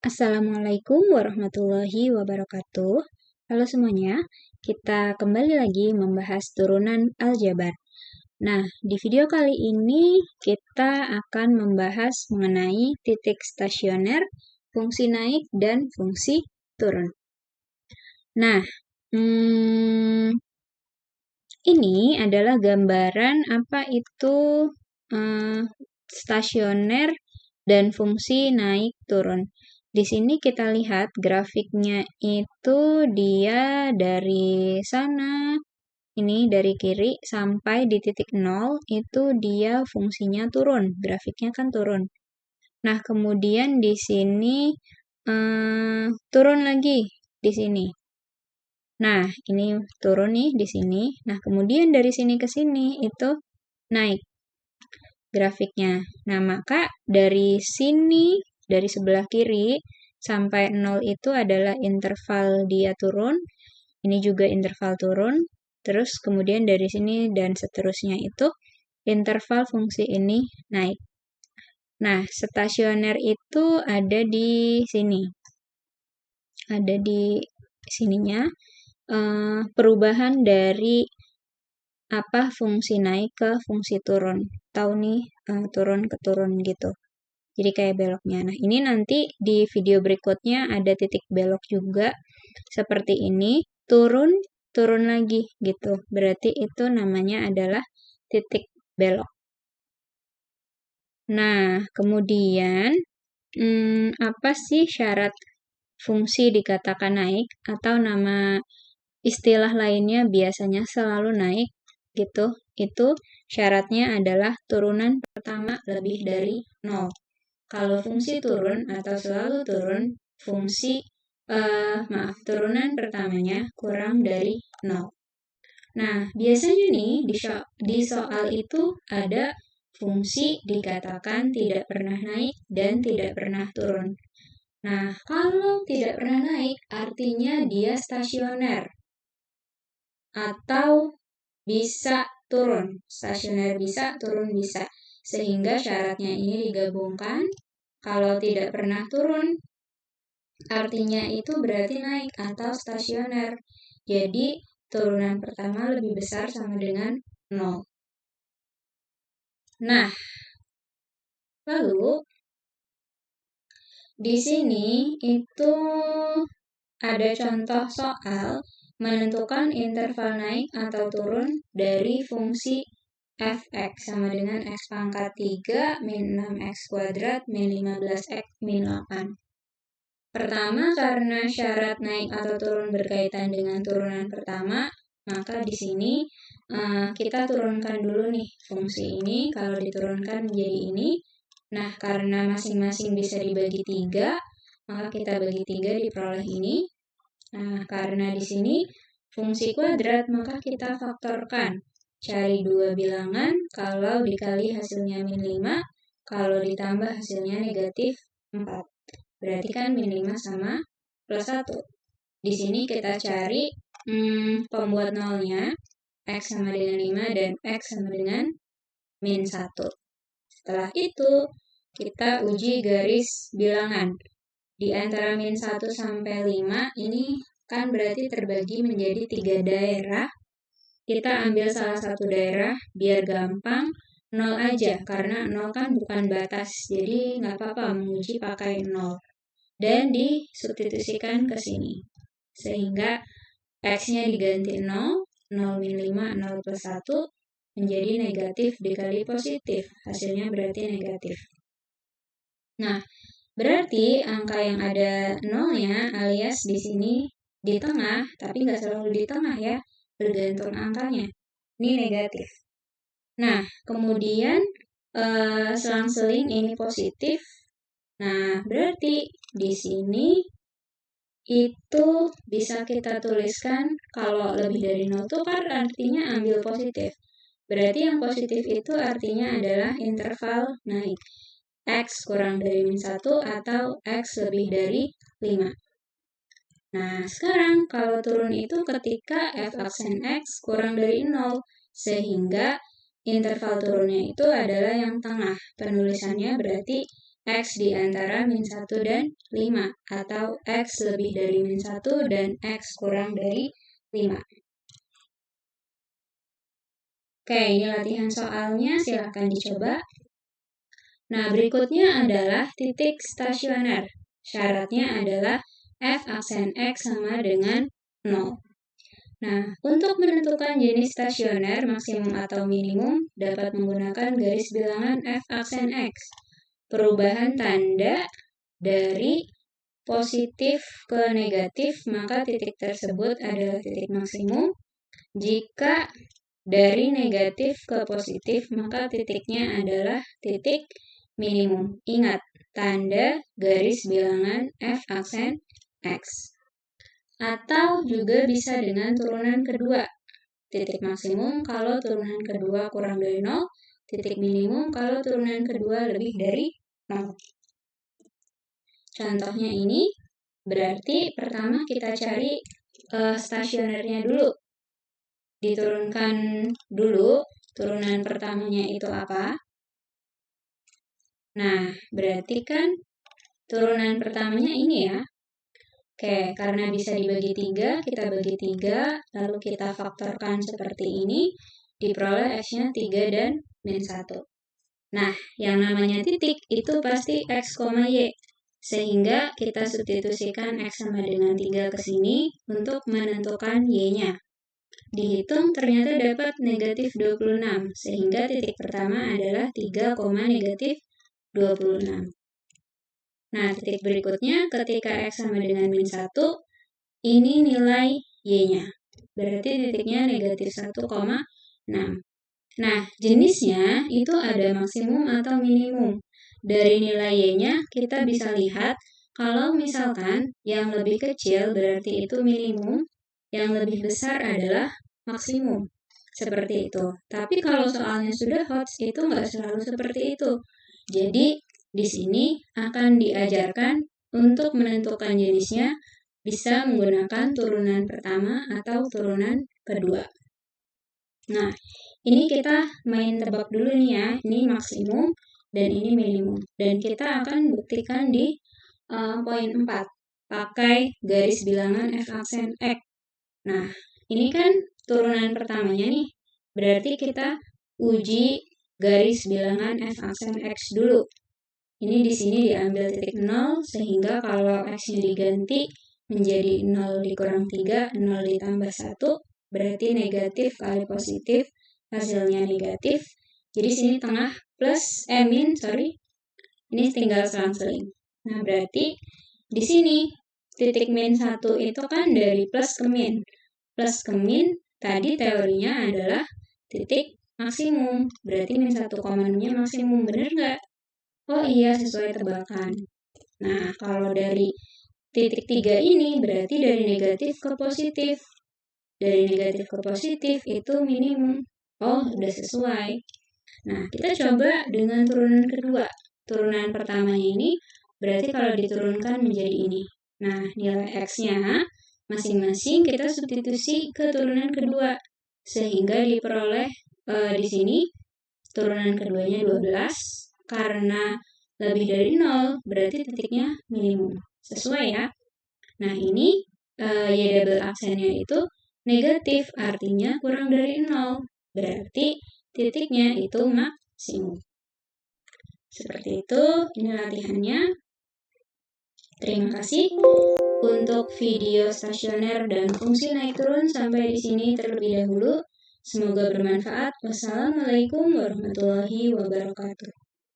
Assalamualaikum warahmatullahi wabarakatuh. Halo semuanya, kita kembali lagi membahas turunan aljabar. Nah, di video kali ini kita akan membahas mengenai titik stasioner, fungsi naik, dan fungsi turun. Nah, ini adalah gambaran apa itu stasioner dan fungsi naik turun. Di sini kita lihat grafiknya itu dia dari sana, ini dari kiri sampai di titik 0 itu dia fungsinya turun, grafiknya kan turun. Nah, kemudian di sini turun lagi di sini. Nah, ini turun nih di sini. Nah, kemudian dari sini ke sini itu naik grafiknya. Nah, maka dari sini, dari sebelah kiri sampai 0 itu adalah interval dia turun. Ini juga interval turun. Terus kemudian dari sini dan seterusnya itu interval fungsi ini naik. Nah, stasioner itu ada di sini. Ada di sininya. Perubahan dari apa fungsi naik ke fungsi turun. Tahu nih, turun ke turun gitu. Jadi kayak beloknya. Nah, ini nanti di video berikutnya ada titik belok juga. Seperti ini, turun, turun lagi gitu. Berarti itu namanya adalah titik belok. Nah, kemudian, apa sih syarat fungsi dikatakan naik? Atau nama istilah lainnya biasanya selalu naik gitu. Itu syaratnya adalah turunan pertama lebih dari 0. Kalau fungsi turun atau selalu turun, turunan pertamanya kurang dari 0. Nah, biasanya nih di soal itu ada fungsi dikatakan tidak pernah naik dan tidak pernah turun. Nah, kalau tidak pernah naik artinya dia stasioner atau bisa turun. Stasioner bisa, turun bisa. Sehingga syaratnya ini digabungkan. Kalau tidak pernah turun, artinya itu berarti naik atau stasioner. Jadi, turunan pertama lebih besar sama dengan 0. Nah, lalu di sini itu ada contoh soal menentukan interval naik atau turun dari fungsi f(x) sama dengan x pangkat 3 min 6x kuadrat min 15x min 8. Pertama, karena syarat naik atau turun berkaitan dengan turunan pertama, maka di sini kita turunkan dulu nih fungsi ini. Kalau diturunkan menjadi ini, nah karena masing-masing bisa dibagi 3, maka kita bagi 3 diperoleh ini. Nah, karena di sini fungsi kuadrat, maka kita faktorkan. Cari 2 bilangan, kalau dikali hasilnya min 5, kalau ditambah hasilnya negatif 4. Berarti kan min 5 sama plus 1. Di sini kita cari pembuat nolnya, x sama dengan 5 dan x sama dengan min 1. Setelah itu, kita uji garis bilangan. Di antara min 1 sampai 5, ini kan berarti terbagi menjadi 3 daerah. Kita ambil salah satu daerah, biar gampang, 0 aja, karena 0 kan bukan batas, jadi nggak apa-apa menguji pakai 0. Dan disubstitusikan ke sini. Sehingga x-nya diganti 0, 0 min 5, 0 plus 1, menjadi negatif dikali positif. Hasilnya berarti negatif. Nah, berarti angka yang ada 0-nya alias di sini di tengah, tapi nggak selalu di tengah ya, bergantung angkanya. Ini negatif. Nah, kemudian selang-seling ini positif. Nah, berarti di sini itu bisa kita tuliskan kalau lebih dari 0 itu kan artinya ambil positif. Berarti yang positif itu artinya adalah interval naik. X kurang dari min 1 atau X lebih dari 5. Nah, sekarang kalau turun itu ketika f aksen X kurang dari 0. Sehingga interval turunnya itu adalah yang tengah. Penulisannya berarti X di antara min 1 dan 5, atau X lebih dari min 1 dan X kurang dari 5. Oke, ini latihan soalnya, silahkan dicoba. Nah, berikutnya adalah titik stasioner. Syaratnya adalah F aksen X sama dengan 0. Nah, untuk menentukan jenis stasioner maksimum atau minimum dapat menggunakan garis bilangan F aksen X. Perubahan tanda dari positif ke negatif, maka titik tersebut adalah titik maksimum. Jika dari negatif ke positif, maka titiknya adalah titik minimum. Ingat, tanda garis bilangan F aksen X. Atau juga bisa dengan turunan kedua. Titik maksimum kalau turunan kedua kurang dari 0, titik minimum kalau turunan kedua lebih dari 0. Contohnya ini, berarti pertama kita cari stasionernya dulu. Diturunkan dulu, turunan pertamanya itu apa? Nah, berarti kan turunan pertamanya ini ya. Oke, karena bisa dibagi 3, kita bagi 3, lalu kita faktorkan seperti ini, diperoleh X-nya 3 dan min 1. Nah, yang namanya titik itu pasti X, Y. Sehingga kita substitusikan X sama dengan 3 ke sini untuk menentukan Y-nya. Dihitung ternyata dapat negatif 26, sehingga titik pertama adalah 3, negatif 26. Nah, titik berikutnya ketika X sama dengan min 1, ini nilai Y-nya. Berarti titiknya negatif 1,6. Nah, jenisnya itu ada maksimum atau minimum. Dari nilai Y-nya kita bisa lihat kalau misalkan yang lebih kecil berarti itu minimum, yang lebih besar adalah maksimum. Seperti itu. Tapi kalau soalnya sudah HOTS itu nggak selalu seperti itu. Jadi, di sini akan diajarkan untuk menentukan jenisnya bisa menggunakan turunan pertama atau turunan kedua. Nah, ini kita main tebak dulu nih ya. Ini maksimum dan ini minimum. Dan kita akan buktikan di poin 4. Pakai garis bilangan F aksen X. Nah, ini kan turunan pertamanya nih. Berarti kita uji garis bilangan F aksen X dulu. Ini di sini diambil titik 0, sehingga kalau X-nya diganti menjadi 0 dikurang 3, 0 ditambah 1, berarti negatif kali positif, hasilnya negatif. Jadi sini tengah plus, ini tinggal selang-seling. Nah, berarti di sini titik min 1 itu kan dari plus ke min. Plus ke min, tadi teorinya adalah titik maksimum. Berarti min 1,6-nya maksimum, bener nggak? Oh iya, sesuai tebakan. Nah, kalau dari titik 3 ini berarti dari negatif ke positif. Dari negatif ke positif itu minimum. Oh, udah sesuai. Nah, kita coba dengan turunan kedua. Turunan pertamanya ini berarti kalau diturunkan menjadi ini. Nah, nilai X-nya masing-masing kita substitusi ke turunan kedua. Sehingga diperoleh di sini turunan keduanya 12. Karena lebih dari 0, berarti titiknya minimum. Sesuai ya? Nah, ini Y double aksennya itu negatif, artinya kurang dari 0. Berarti titiknya itu maksimum. Seperti itu, ini latihannya. Terima kasih. Untuk video stasioner dan fungsi naik turun sampai di sini terlebih dahulu. Semoga bermanfaat. Wassalamualaikum warahmatullahi wabarakatuh.